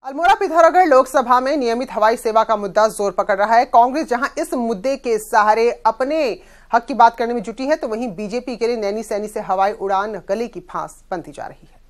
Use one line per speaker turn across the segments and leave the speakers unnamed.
अल्मोड़ा पिथौरागढ़ लोकसभा में नियमित हवाई सेवा का मुद्दा जोर पकड़ रहा है। कांग्रेस जहां इस मुद्दे के सहारे अपने हक की बात करने में जुटी है, तो वहीं बीजेपी के लिए नैनी सैनी से हवाई उड़ान गले की फांस बनती जा रही है।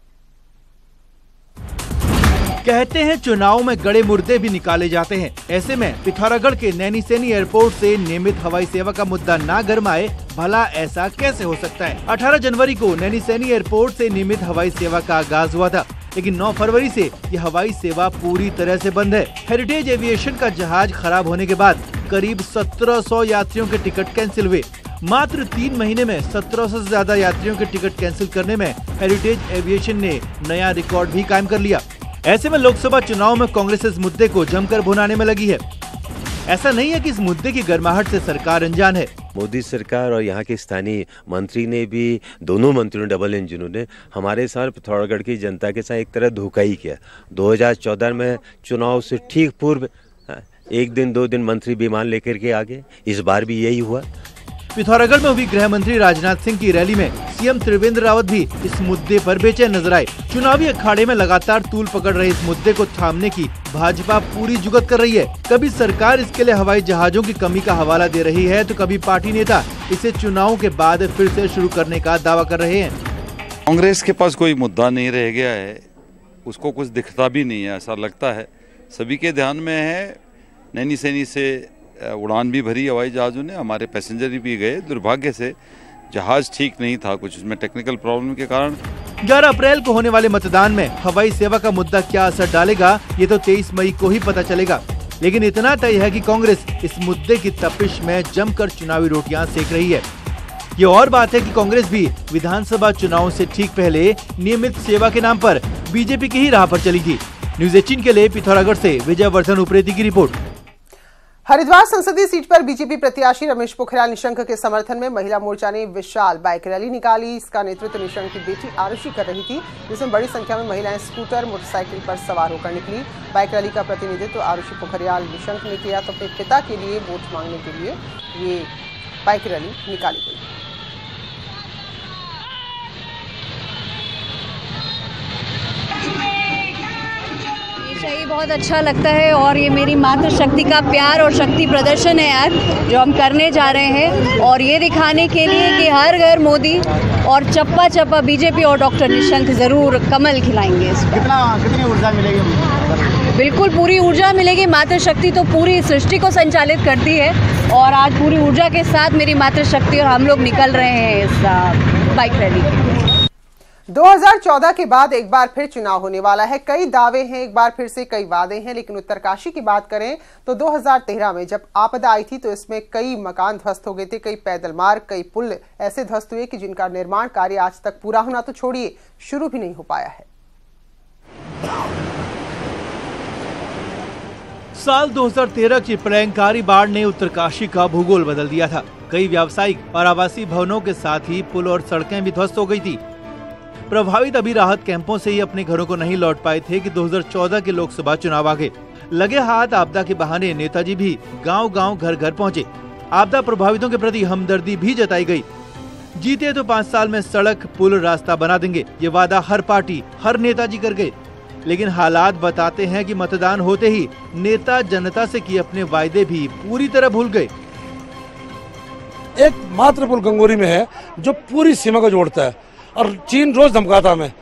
कहते हैं चुनाव में गड़े मुर्दे भी निकाले जाते हैं। ऐसे में पिथौरागढ़ के नैनी सैनी एयरपोर्ट से नियमित हवाई सेवा का मुद्दा ना गरमाए, भला ऐसा कैसे हो सकता है। 18 जनवरी को नैनी सैनी एयरपोर्ट से नियमित हवाई सेवा का आगाज हुआ था, लेकिन 9 फरवरी से ये हवाई सेवा पूरी तरह से बंद है। हेरिटेज एविएशन का जहाज खराब होने के बाद करीब 1700 यात्रियों के टिकट कैंसिल हुए। मात्र 3 महीने में 1700 से ज्यादा यात्रियों के टिकट कैंसिल करने में हेरिटेज एविएशन ने नया रिकॉर्ड भी कायम कर लिया। ऐसे में लोकसभा चुनाव में कांग्रेस इस मुद्दे को जमकर भुनाने में लगी है। ऐसा नहीं है कि इस मुद्दे की गर्माहट से सरकार अनजान है।
मोदी सरकार और यहाँ के स्थानीय मंत्री ने भी, दोनों मंत्रियों डबल इंजनों ने हमारे साथ पिथौरागढ़ की जनता के साथ एक तरह धोखा ही किया। 2014 में चुनाव से ठीक पूर्व 1 दिन 2 दिन मंत्री विमान लेकर के आ गए। इस बार भी यही हुआ।
पिथौरागढ़ में हुई गृह मंत्री राजनाथ सिंह की रैली में सीएम त्रिवेंद्र रावत भी इस मुद्दे पर बेचैन नजर आए। चुनावी अखाड़े में लगातार तूल पकड़ रहे इस मुद्दे को थामने की भाजपा पूरी जुगत कर रही है। कभी सरकार इसके लिए हवाई जहाजों की कमी का हवाला दे रही है, तो कभी पार्टी नेता इसे चुनाव के बाद फिर से शुरू करने का दावा कर रहे हैं।
कांग्रेस के पास कोई मुद्दा नहीं रह गया है, उसको कुछ दिखता भी नहीं है, ऐसा लगता है। सभी के ध्यान में है, नैनी सैनी से उड़ान भी भरी हवाई जहाज़ों ने, हमारे पैसेंजर भी गए। दुर्भाग्य से जहाज ठीक नहीं था, कुछ उसमें टेक्निकल प्रॉब्लम के कारण।
11 अप्रैल को होने वाले मतदान में हवाई सेवा का मुद्दा क्या असर डालेगा, ये तो 23 मई को ही पता चलेगा। लेकिन इतना तय है कि कांग्रेस इस मुद्दे की तपिश में जमकर चुनावी रोटियां सेक रही है। ये और बात है कि कांग्रेस भी विधानसभा चुनाव से ठीक पहले नियमित सेवा के नाम पर बीजेपी की ही राह पर चली थी। न्यूज़ 18 के लिए पिथौरागढ़ से विजयवर्धन उप्रेती की रिपोर्ट।
हरिद्वार संसदीय सीट पर बीजेपी प्रत्याशी रमेश पोखरियाल निशंक के समर्थन में महिला मोर्चा ने विशाल बाइक रैली निकाली। इसका नेतृत्व निशंक की बेटी आरुषि कर रही थी, जिसमें बड़ी संख्या में महिलाएं स्कूटर मोटरसाइकिल पर सवार होकर निकली। बाइक रैली का प्रतिनिधित्व आरुषि पोखरियाल निशंक ने किया, तो अपने पिता के लिए वोट मांगने के लिए ये बाइक रैली निकाली गई।
ये बहुत अच्छा लगता है और ये मेरी मातृशक्ति का प्यार और शक्ति प्रदर्शन है यार, जो हम करने जा रहे हैं। और ये दिखाने के लिए कि हर घर मोदी और चप्पा चप्पा बीजेपी और डॉक्टर निशंक जरूर कमल खिलाएंगे।
कितनी ऊर्जा मिलेगी?
बिल्कुल पूरी ऊर्जा मिलेगी। मातृशक्ति तो पूरी सृष्टि को संचालित करती है और आज पूरी ऊर्जा के साथ मेरी मातृशक्ति और हम लोग निकल रहे हैं इस बाइक रैली के लिए।
2014 के बाद एक बार फिर चुनाव होने वाला है। कई दावे हैं, एक बार फिर से कई वादे हैं, लेकिन उत्तरकाशी की बात करें तो 2013 में जब आपदा आई थी तो इसमें कई मकान ध्वस्त हो गए थे, कई पैदल मार्ग, कई पुल ऐसे ध्वस्त हुए कि जिनका निर्माण कार्य आज तक पूरा होना तो छोड़िए, शुरू भी नहीं हो पाया है।
साल 2013 की प्रलयंकारी बाढ़ ने उत्तरकाशी का भूगोल बदल दिया था। कई व्यावसायिक और आवासीय भवनों के साथ ही पुल और सड़कें भी ध्वस्त हो गई थी। प्रभावित अभी राहत कैंपों से ही अपने घरों को नहीं लौट पाए थे कि 2014 के लोकसभा चुनाव आ गए। लगे हाथ आपदा के बहाने नेताजी भी गांव-गांव घर-घर पहुंचे। आपदा प्रभावितों के प्रति हमदर्दी भी जताई गई। जीते तो 5 साल में सड़क पुल रास्ता बना देंगे, ये वादा हर पार्टी हर नेताजी कर गए। लेकिन हालात बताते हैं कि मतदान होते ही नेता जनता से किए अपने वायदे भी पूरी तरह भूल गए।
एक मात्र पुल गंगोरी में है जो पूरी सीमा को जोड़ता है और चीन रोज धमकाता हमें।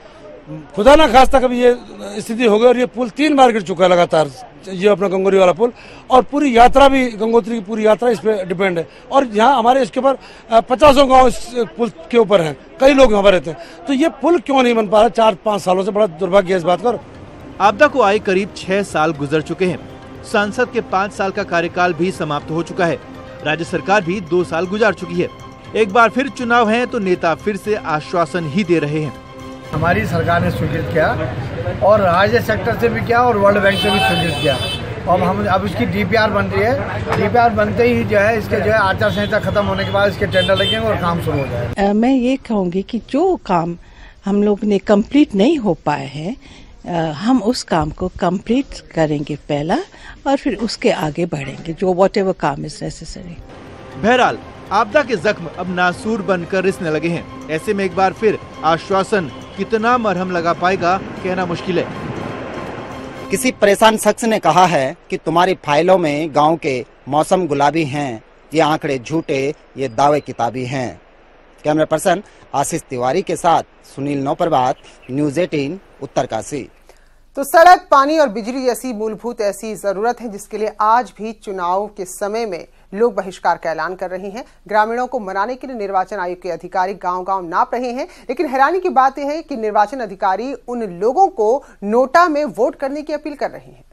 खुदा ना खास्ता कभी ये स्थिति हो गई और ये पुल 3 बार गिर चुका है लगातार, ये अपना गंगोरी वाला पुल। और पूरी यात्रा भी, गंगोत्री की पूरी यात्रा इस पे डिपेंड है। और यहाँ हमारे इसके ऊपर 50 गाँव इस पुल के ऊपर हैं, कई लोग यहाँ पर रहते हैं। तो ये पुल क्यों नहीं बन पा रहा 4-5 सालों से? बड़ा दुर्भाग्य है इस बात का।
आपदा को आए करीब 6 साल गुजर चुके हैं। सांसद के 5 साल का कार्यकाल भी समाप्त हो चुका है। राज्य सरकार भी 2 साल गुजार चुकी है। एक बार फिर चुनाव है तो नेता फिर से आश्वासन ही दे रहे हैं।
हमारी सरकार ने स्वीकृत किया और राज्य सेक्टर से भी किया और वर्ल्ड बैंक से भी स्वीकृत किया। और हम अब इसकी डीपीआर बन रही है। डीपीआर बनते ही जो है इसके जो है आचार संहिता खत्म होने के बाद इसके टेंडर लगेंगे और काम शुरू हो जाएगा।
मैं ये कहूँगी कि जो काम हम लोग ने कंप्लीट नहीं हो पाए हैं, हम उस काम को कंप्लीट करेंगे पहला और फिर उसके आगे बढ़ेंगे, जो व्हाटएवर काम इज नेसेसरी।
बहरहाल आपदा के जख्म अब नासूर बनकर रिसने लगे हैं। ऐसे में एक बार फिर आश्वासन कितना मरहम लगा पाएगा कहना मुश्किल है।
किसी परेशान शख्स ने कहा है कि तुम्हारी फाइलों में गांव के मौसम गुलाबी हैं, ये आंकड़े झूठे, ये दावे किताबी हैं। कैमरा पर्सन आशीष तिवारी के साथ सुनील नौप्रभात, न्यूज़ 18 उत्तरकाशी।
तो सड़क, पानी और बिजली जैसी मूलभूत ऐसी जरूरत है जिसके लिए आज भी चुनाव के समय में लोग बहिष्कार का ऐलान कर रहे हैं। ग्रामीणों को मनाने के लिए निर्वाचन आयोग के अधिकारी गांव-गांव नाप रहे हैं, लेकिन हैरानी की बात यह है कि निर्वाचन अधिकारी उन लोगों को नोटा में वोट करने की अपील कर रहे हैं।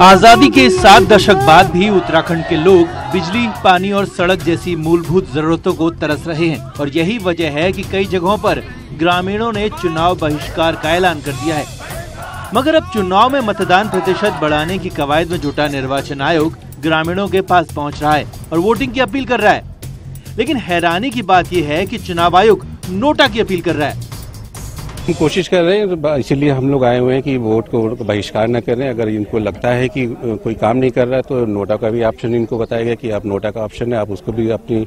आजादी के 7 दशक बाद भी उत्तराखंड के लोग बिजली, पानी और सड़क जैसी मूलभूत जरूरतों को तरस रहे हैं और यही वजह है कि कई जगहों पर ग्रामीणों ने चुनाव बहिष्कार का ऐलान कर दिया है। मगर अब चुनाव में मतदान प्रतिशत बढ़ाने की कवायद में जुटा निर्वाचन आयोग ग्रामीणों के पास पहुंच रहा है और वोटिंग की अपील कर रहा है। लेकिन हैरानी की बात यह है कि चुनाव आयोग नोटा की अपील कर रहा है।
हम कोशिश कर रहे हैं, इसीलिए हम लोग आए हुए हैं कि वोट को बहिष्कार न करें। अगर इनको लगता है कि कोई काम नहीं कर रहा है तो नोटा का भी ऑप्शन इनको बताया गया कि आप नोटा का ऑप्शन है, आप उसको भी अपनी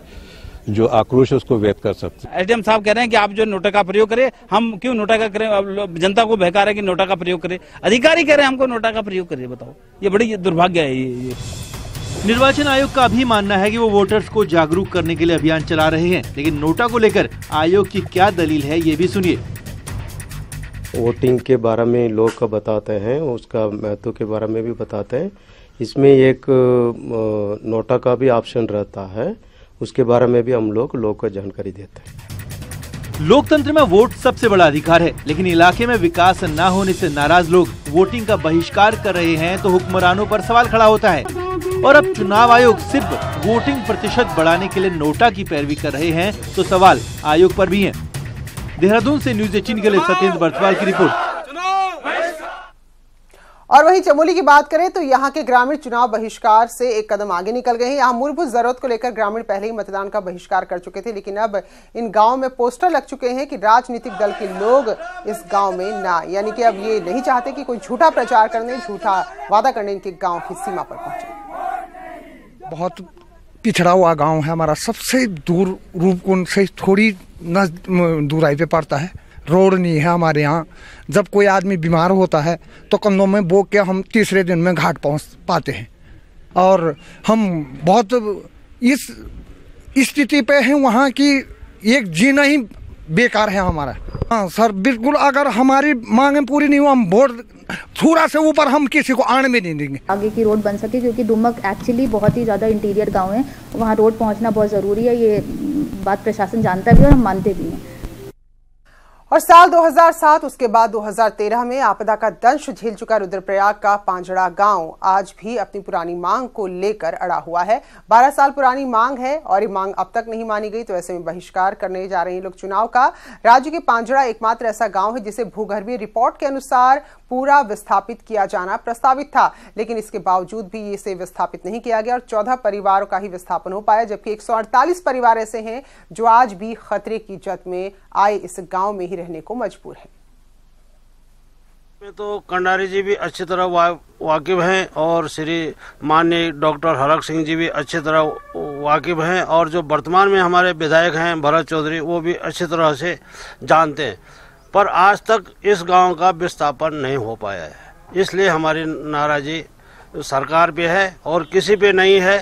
जो आक्रोश है उसको व्यक्त कर सकते हैं।
एसडीएम साहब कह रहे हैं कि आप जो नोटा का प्रयोग करें, हम क्यों नोटा का करें? जनता को बहका रहे हैं कि नोटा का प्रयोग करें, अधिकारी कह रहे हैं हमको नोटा का प्रयोग करें। बताओ, ये बड़ी दुर्भाग्य है। ये
निर्वाचन आयोग का भी मानना है कि वो वोटर्स को जागरूक करने के लिए अभियान चला रहे हैं, लेकिन नोटा को लेकर आयोग की क्या दलील है ये भी सुनिए।
वोटिंग के बारे में लोग का बताते हैं, उसका महत्व के बारे में भी बताते हैं। इसमें एक नोटा का भी ऑप्शन रहता है, उसके बारे में भी हम लोग को जानकारी देते हैं।
लोकतंत्र में वोट सबसे बड़ा अधिकार है, लेकिन इलाके में विकास न होने से नाराज लोग वोटिंग का बहिष्कार कर रहे हैं तो हुक्मरानों पर सवाल खड़ा होता है। और अब चुनाव आयोग सिर्फ वोटिंग प्रतिशत बढ़ाने के लिए नोटा की पैरवी कर रहे हैं तो सवाल आयोग पर भी है। देहरादून से न्यूज़ 18 के लिए सत्येंद्र बर्तवाल की रिपोर्ट।
और वहीं चमोली की बात करें तो यहाँ के ग्रामीण चुनाव बहिष्कार से एक कदम आगे निकल गए हैं। यहाँ मूलभूत जरूरत को लेकर ग्रामीण पहले ही मतदान का बहिष्कार कर चुके थे, लेकिन अब इन गांव में पोस्टर लग चुके हैं कि राजनीतिक दल के लोग इस गांव में ना, यानी कि अब ये नहीं चाहते कि कोई झूठा प्रचार करने, झूठा वादा करने इनके गाँव की सीमा पर पहुंचे।
बहुत पिछड़ा हुआ गाँव है हमारा, सबसे दूर रूपकुंड से थोड़ी दूराई पे पड़ता है। रोड नहीं है हमारे यहाँ। जब कोई आदमी बीमार होता है तो कंधों में बोक के हम तीसरे दिन में घाट पहुँच पाते हैं और हम बहुत इस स्थिति पे हैं वहाँ की एक जीना ही बेकार है हमारा। हाँ सर, बिल्कुल। अगर हमारी मांगें पूरी नहीं हो, हम वोट थोड़ा से ऊपर हम किसी को आने में नहीं देंगे।
आगे की रोड बन सके, क्योंकि दुमक एक्चुअली बहुत ही ज़्यादा इंटीरियर गांव है, वहाँ रोड पहुँचना बहुत ज़रूरी है। ये बात प्रशासन जानता भी और हम मानते भी हैं।
और साल 2007 उसके बाद 2013 में आपदा का दंश झेल चुका रुद्रप्रयाग का पांजड़ा गांव आज भी अपनी पुरानी मांग को लेकर अड़ा हुआ है। 12 साल पुरानी मांग है और ये मांग अब तक नहीं मानी गई, तो ऐसे में बहिष्कार करने जा रहे हैं लोग चुनाव का। राज्य के पांजड़ा एकमात्र ऐसा गांव है जिसे भूगर्भीय रिपोर्ट के अनुसार पूरा विस्थापित किया जाना प्रस्तावित था, लेकिन इसके बावजूद भी इसे विस्थापित नहीं किया गया और 14 परिवारों का ही विस्थापन हो पाया, जबकि 148 परिवार ऐसे हैं जो आज भी खतरे की जद में आए इस गांव में ही रहने को मजबूर है।
तो कंडारी जी भी अच्छी तरह वाकिफ हैं और श्री माननीय डॉक्टर हरक सिंह जी भी अच्छी तरह वाकिफ हैं और जो वर्तमान में हमारे विधायक हैं भरत चौधरी, वो भी अच्छी तरह से जानते हैं, पर आज तक इस गांव का विस्थापन नहीं हो पाया है। इसलिए हमारी नाराजगी सरकार पे है और किसी पे नहीं है।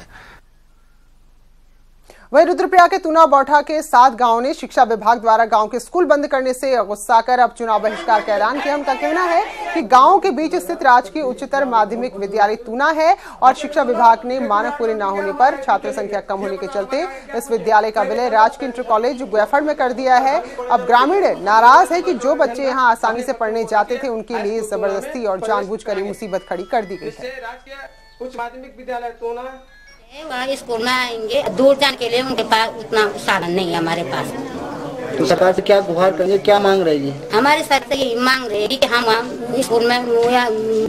वहीं रुद्रप्रयाग के तूना बौठा के 7 गांवों ने शिक्षा विभाग द्वारा गांव के स्कूल बंद करने से गुस्सा कर अब चुनाव बहिष्कार का ऐलान किया। उनका कहना है कि गांव के बीच स्थित राजकीय उच्चतर माध्यमिक विद्यालय तूना है और शिक्षा विभाग ने मानक पूरे न होने पर छात्र संख्या कम होने के चलते इस विद्यालय का विलय राजकीय इंटर कॉलेज गुयाफड़ में कर दिया है। अब ग्रामीण नाराज है कि जो बच्चे यहाँ आसानी से पढ़ने जाते थे उनके लिए जबरदस्ती और जानबूझकर ये मुसीबत खड़ी कर दी गई है।
उच्च माध्यमिक विद्यालय तूना वहाँ स्कूल में आएंगे, दूर जाने के लिए उनके पास उतना साधन नहीं है हमारे पास।
तो सरकार से क्या गुहार करेंगे, क्या मांग रही है?
हमारे सर से यही मांग रही है कि हम स्कूल में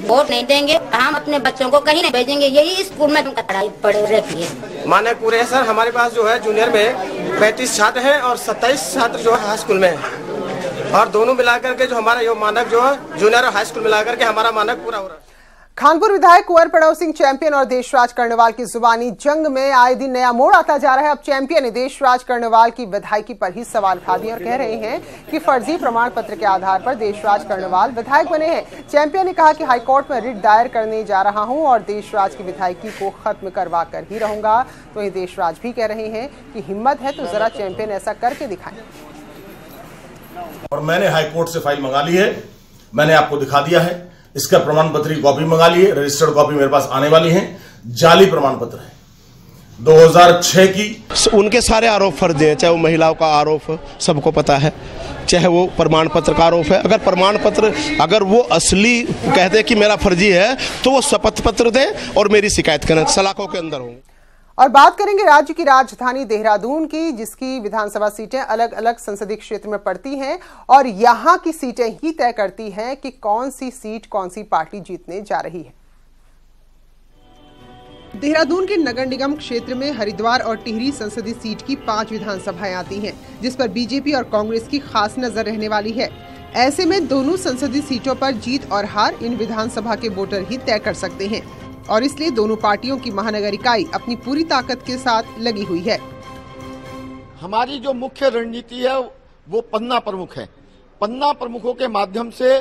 वोट नहीं देंगे, हम अपने बच्चों को कहीं नहीं भेजेंगे, यही स्कूल में उनका पढ़ाई पढ़े रहती है।
मानक पूरे है सर, हमारे पास जो है जूनियर में 35 छात्र हैं और 27 छात्र जो है हाई स्कूल में है और दोनों मिलाकर के जो हमारा ये मानक जो है जूनियर और हाई स्कूल मिलाकर के हमारा मानक पूरा हो रहा है।
खानपुर विधायक कुंवर प्रणव सिंह चैंपियन और देशराज कर्णवाल की जुबानी जंग में आए दिन नया मोड़ आता जा रहा है। अब चैंपियन ने देशराज कर्णवाल की विधायकी पर ही सवाल उठा दिए और कह रहे हैं कि फर्जी प्रमाण पत्र के आधार पर देशराज कर्णवाल विधायक बने हैं। चैंपियन ने कहा कि हाईकोर्ट में रिट दायर करने जा रहा हूं और देशराज की विधायकी को खत्म करवा कर ही रहूंगा। तो ये देशराज भी कह रहे हैं कि हिम्मत है तो जरा चैंपियन ऐसा करके दिखाएं।
और मैंने हाईकोर्ट से फाइल मंगा ली है, मैंने आपको दिखा दिया है। इसका प्रमाण पत्र की कॉपी मंगा ली है, रजिस्टर्ड कॉपी मेरे पास आने वाली है। जाली प्रमाण पत्र है 2006 की।
उनके सारे आरोप फर्जी हैं, चाहे वो महिलाओं का आरोप सबको पता है, चाहे वो प्रमाण पत्र का आरोप है। अगर प्रमाण पत्र अगर वो असली कहते हैं कि मेरा फर्जी है तो वो शपथ पत्र दें और मेरी शिकायत करें, सलाखों के अंदर होंगे।
और बात करेंगे राज्य की राजधानी देहरादून की, जिसकी विधानसभा सीटें अलग अलग संसदीय क्षेत्र में पड़ती हैं और यहां की सीटें ही तय करती हैं कि कौन सी सीट कौन सी पार्टी जीतने जा रही है। देहरादून के नगर निगम क्षेत्र में हरिद्वार और टिहरी संसदीय सीट की 5 विधानसभाएं आती हैं, जिस पर बीजेपी और कांग्रेस की खास नजर रहने वाली है। ऐसे में दोनों संसदीय सीटों पर जीत और हार इन विधानसभा के वोटर ही तय कर सकते हैं और इसलिए दोनों पार्टियों की महानगर इकाई अपनी पूरी ताकत के साथ लगी हुई है।
हमारी जो मुख्य रणनीति है वो पन्ना प्रमुख है। पन्ना प्रमुखों के माध्यम से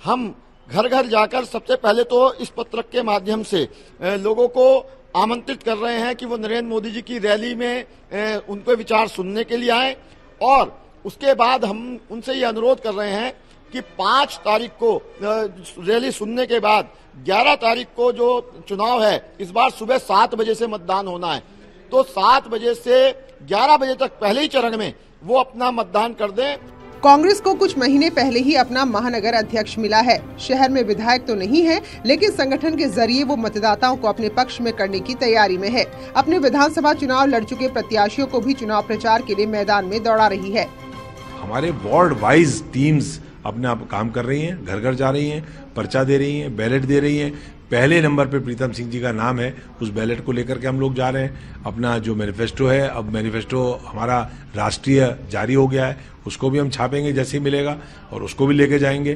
हम घर घर जाकर सबसे पहले तो इस पत्रक के माध्यम से लोगों को आमंत्रित कर रहे हैं कि वो नरेंद्र मोदी जी की रैली में उनके विचार सुनने के लिए आए और उसके बाद हम उनसे ये अनुरोध कर रहे हैं कि 5 तारीख को रैली सुनने के बाद 11 तारीख को जो चुनाव है इस बार सुबह 7 बजे से मतदान होना है, तो 7 बजे से 11 बजे तक पहले ही चरण में वो अपना मतदान कर दें।
कांग्रेस को कुछ महीने पहले ही अपना महानगर अध्यक्ष मिला है। शहर में विधायक तो नहीं है, लेकिन संगठन के जरिए वो मतदाताओं को अपने पक्ष में करने की तैयारी में है। अपने विधानसभा चुनाव लड़ चुके प्रत्याशियों को भी चुनाव प्रचार के लिए मैदान में दौड़ा रही है।
हमारे वार्ड वाइज टीम्स अपने आप काम कर रही हैं, घर घर जा रही हैं, पर्चा दे रही हैं, बैलेट दे रही हैं। पहले नंबर पे प्रीतम सिंह जी का नाम है, उस बैलेट को लेकर के हम लोग जा रहे हैं। अपना जो मैनिफेस्टो है, अब मैनिफेस्टो हमारा राष्ट्रीय जारी हो गया है, उसको भी हम छापेंगे जैसे ही मिलेगा और उसको भी लेके जाएंगे।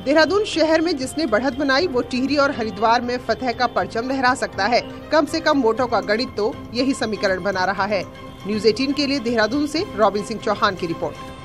देहरादून शहर में जिसने बढ़त बनाई वो टिहरी और हरिद्वार में फतेह का परचम लहरा सकता है। कम से कम वोटों का गणित तो यही समीकरण बना रहा है। न्यूज़ 18 के लिए देहरादून से रॉबिन सिंह चौहान की रिपोर्ट।